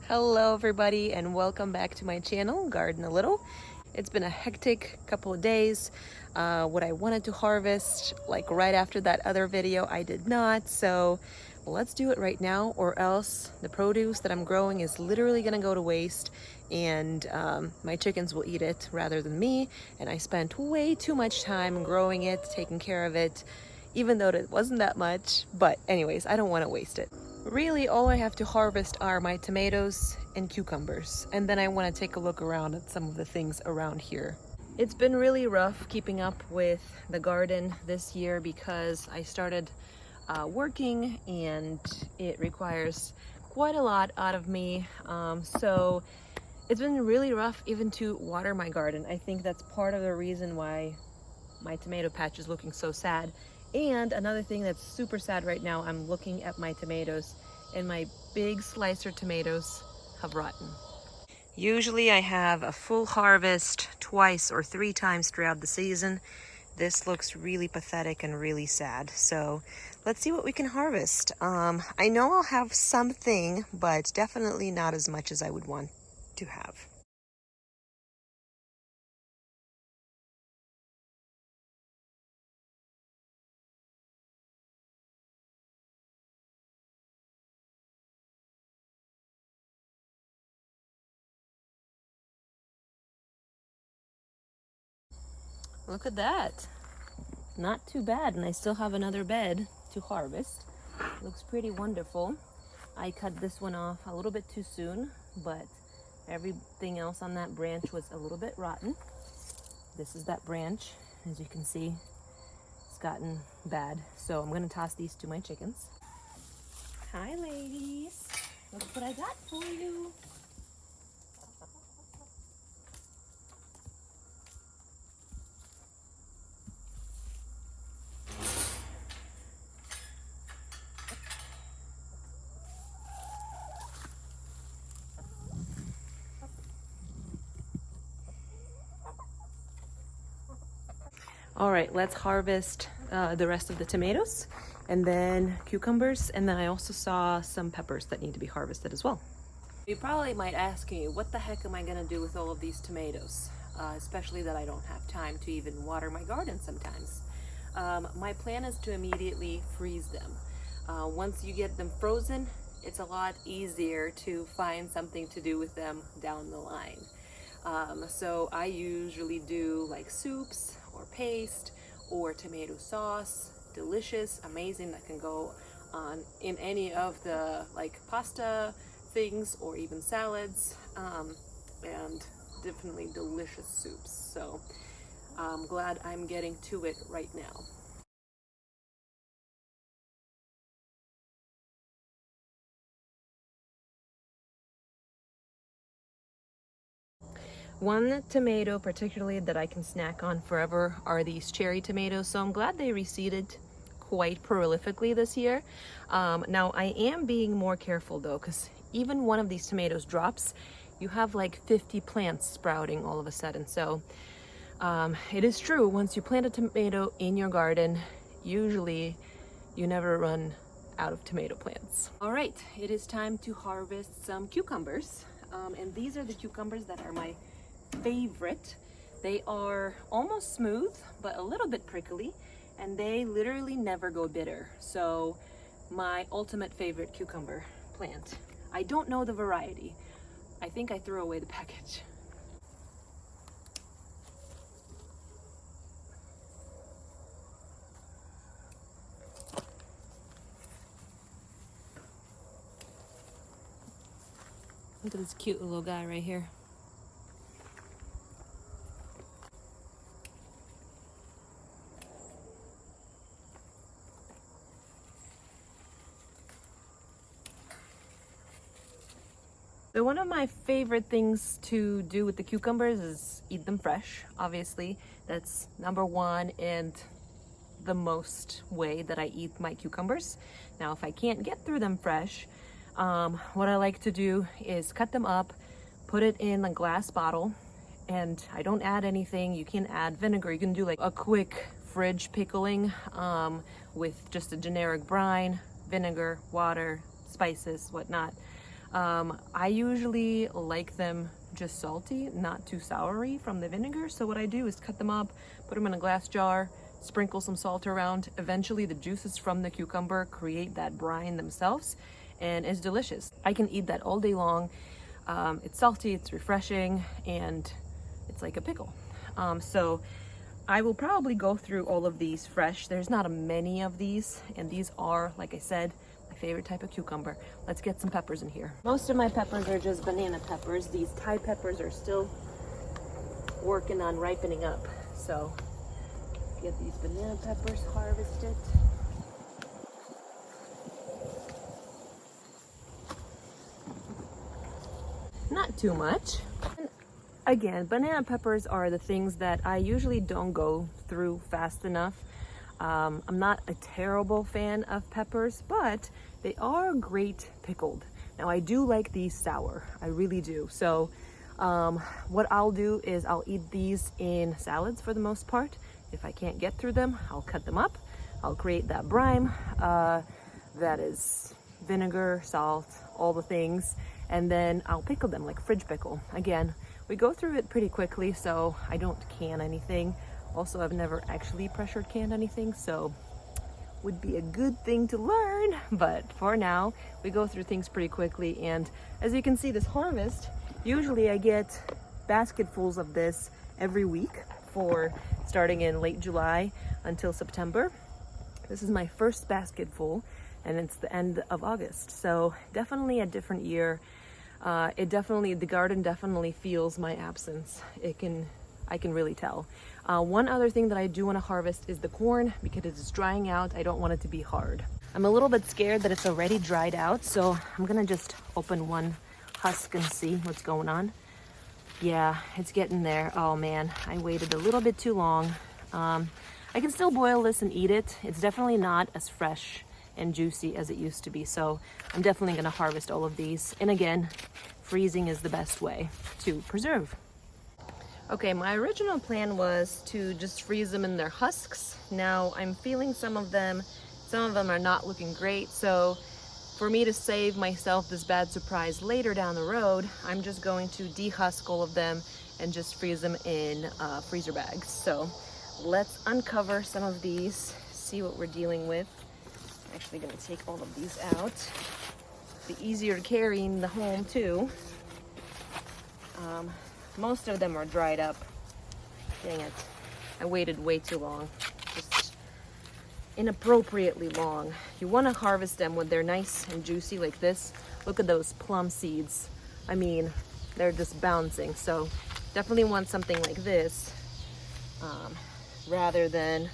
Hello everybody and welcome back to my channel, Garden a Little. It's been a hectic couple of days. What I wanted to harvest like right after that other video, I did not. So let's do it right now, or else the produce that I'm growing is literally gonna go to waste, and my chickens will eat it rather than me. And I spent way too much time growing it, taking care of it, even though it wasn't that much. But anyways, I don't want to waste it. Really, all I have to harvest are my tomatoes and cucumbers, and then I want to take a look around at some of the things around here. It's been really rough keeping up with the garden this year because I started working and it requires quite a lot out of me. So it's been really rough even to water my garden. I think that's part of the reason why my tomato patch is looking so sad. And another thing that's super sad right now, I'm looking at my tomatoes and my big slicer tomatoes have rotten. Usually I have a full harvest twice or three times throughout the season. This looks really pathetic and really sad. So let's see what we can harvest. I know I'll have something, but definitely not as much as I would want to have. Look at that. Not too bad, and I still have another bed to harvest. Looks pretty wonderful. I cut this one off a little bit too soon, but everything else on that branch was a little bit rotten. This is that branch. As you can see, it's gotten bad. So I'm gonna toss these to my chickens. Hi ladies, look what I got for you. All right, let's harvest the rest of the tomatoes and then cucumbers, and then I also saw some peppers that need to be harvested as well. You probably might ask me, what the heck am I gonna do with all of these tomatoes? Especially that I don't have time to even water my garden sometimes. My plan is to immediately freeze them. Once you get them frozen, it's a lot easier to find something to do with them down the line. So I usually do like soups or paste or tomato sauce. Delicious, amazing, that can go on in any of the like pasta things or even salads, and definitely delicious soups. So I'm glad I'm getting to it right now. One tomato particularly that I can snack on forever are these cherry tomatoes, so I'm glad they reseeded quite prolifically this year. Now I am being more careful though, because even one of these tomatoes drops, you have like 50 plants sprouting all of a sudden. So it is true, once you plant a tomato in your garden, usually you never run out of tomato plants. All right, it is time to harvest some cucumbers. And these are the cucumbers that are my favorite. They are almost smooth, but a little bit prickly, and they literally never go bitter. So my ultimate favorite cucumber plant. I don't know the variety. I think I threw away the package. Look at this cute little guy right here. So one of my favorite things to do with the cucumbers is eat them fresh. Obviously, that's number one and the most way that I eat my cucumbers. Now, if I can't get through them fresh, what I like to do is cut them up, put it in a glass bottle, and I don't add anything. You can add vinegar. You can do like a quick fridge pickling with just a generic brine, vinegar, water, spices, whatnot. I usually like them just salty, not too soury from the vinegar. So what I do is cut them up, put them in a glass jar, sprinkle some salt around. Eventually the juices from the cucumber create that brine themselves, and it's delicious. I can eat that all day long. It's salty, it's refreshing, and it's like a pickle. So I will probably go through all of these fresh. There's not many of these, and these are, like I said, my favorite type of cucumber. Let's get some peppers in here. Most of my peppers are just banana peppers. These Thai peppers are still working on ripening up. So get these banana peppers harvested. Not too much. Again, banana peppers are the things that I usually don't go through fast enough. I'm not a terrible fan of peppers, but they are great pickled. Now I do like these sour, I really do. So what I'll do is I'll eat these in salads for the most part. If I can't get through them, I'll cut them up. I'll create that brine, that is vinegar, salt, all the things, and then I'll pickle them like fridge pickle. Again, we go through it pretty quickly, so I don't can anything. Also, I've never actually pressure canned anything, so would be a good thing to learn. But for now, we go through things pretty quickly. And as you can see, this harvest, usually I get basketfuls of this every week for starting in late July until September. This is my first basketful, and it's the end of August. So definitely a different year. The garden definitely feels my absence. I can really tell. One other thing that I do want to harvest is the corn, because it's drying out. I don't want it to be hard. I'm a little bit scared that it's already dried out, so I'm gonna just open one husk and see what's going on. Yeah, it's getting there. Oh man, I waited a little bit too long. I can still boil this and eat it. It's definitely not as fresh and juicy as it used to be, so I'm definitely gonna harvest all of these. And again, freezing is the best way to preserve. Okay, my original plan was to just freeze them in their husks. Now I'm feeling some of them are not looking great, so for me to save myself this bad surprise later down the road, I'm just going to dehusk all of them and just freeze them in freezer bags. So let's uncover some of these, see what we're dealing with. I'm actually gonna take all of these out. Be easier to carry in the home too. Most of them are dried up. Dang it. I waited way too long. Just inappropriately long. You want to harvest them when they're nice and juicy like this. Look at those plum seeds. I mean, they're just bouncing. So definitely want something like this rather than,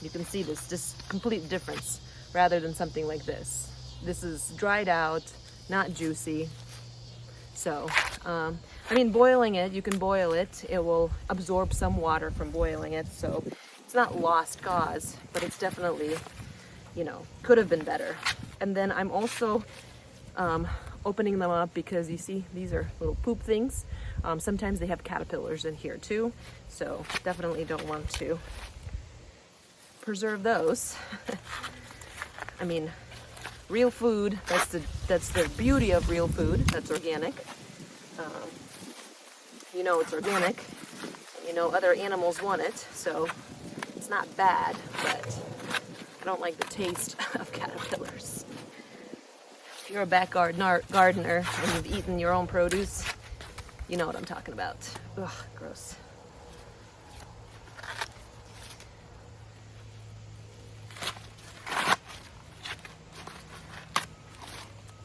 you can see this, just complete difference, rather than something like this. This is dried out, not juicy. So, I mean, boiling it, you can boil it. It will absorb some water from boiling it. So it's not lost cause, but it's definitely, you know, could have been better. And then I'm also opening them up because you see, these are little poop things. Sometimes they have caterpillars in here too. So definitely don't want to preserve those. I mean, real food, that's the beauty of real food, that's organic. You know it's organic, you know other animals want it, so it's not bad, but I don't like the taste of caterpillars. If you're a back gardener and you've eaten your own produce, you know what I'm talking about. Ugh, gross.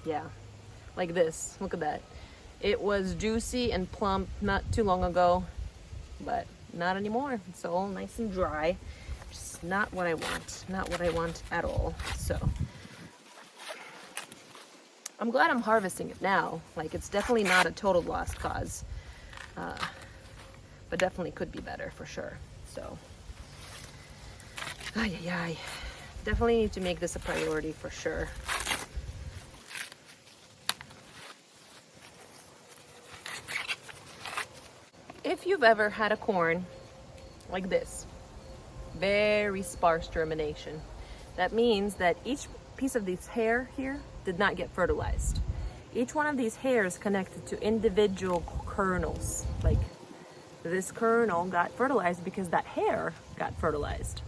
Yeah, like this, look at that. It was juicy and plump not too long ago, but not anymore. It's all nice and dry. Just not what I want. Not what I want at all. So I'm glad I'm harvesting it now. Like, it's definitely not a total lost cause, but definitely could be better for sure. So, definitely need to make this a priority for sure. If you've ever had a corn like this, very sparse germination, that means that each piece of this hair here did not get fertilized. Each one of these hairs connected to individual kernels. Like this kernel got fertilized because that hair got fertilized.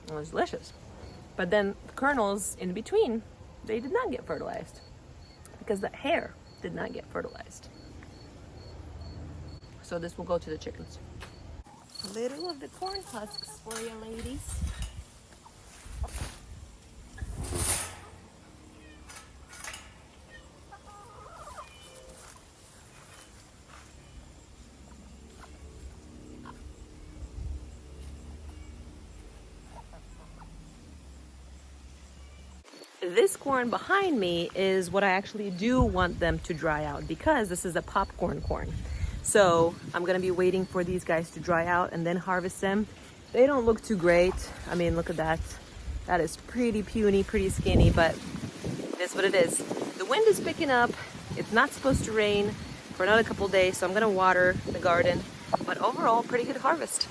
It was delicious. But then the kernels in between, they did not get fertilized because that hair did not get fertilized. So this will go to the chickens. A little of the corn husks for you ladies. This corn behind me is what I actually do want them to dry out because this is a popcorn corn. So I'm gonna be waiting for these guys to dry out and then harvest them. They don't look too great. I mean, look at that. That is pretty puny, pretty skinny, but it is what it is. The wind is picking up. It's not supposed to rain for another couple days, so I'm gonna water the garden. But overall, pretty good harvest.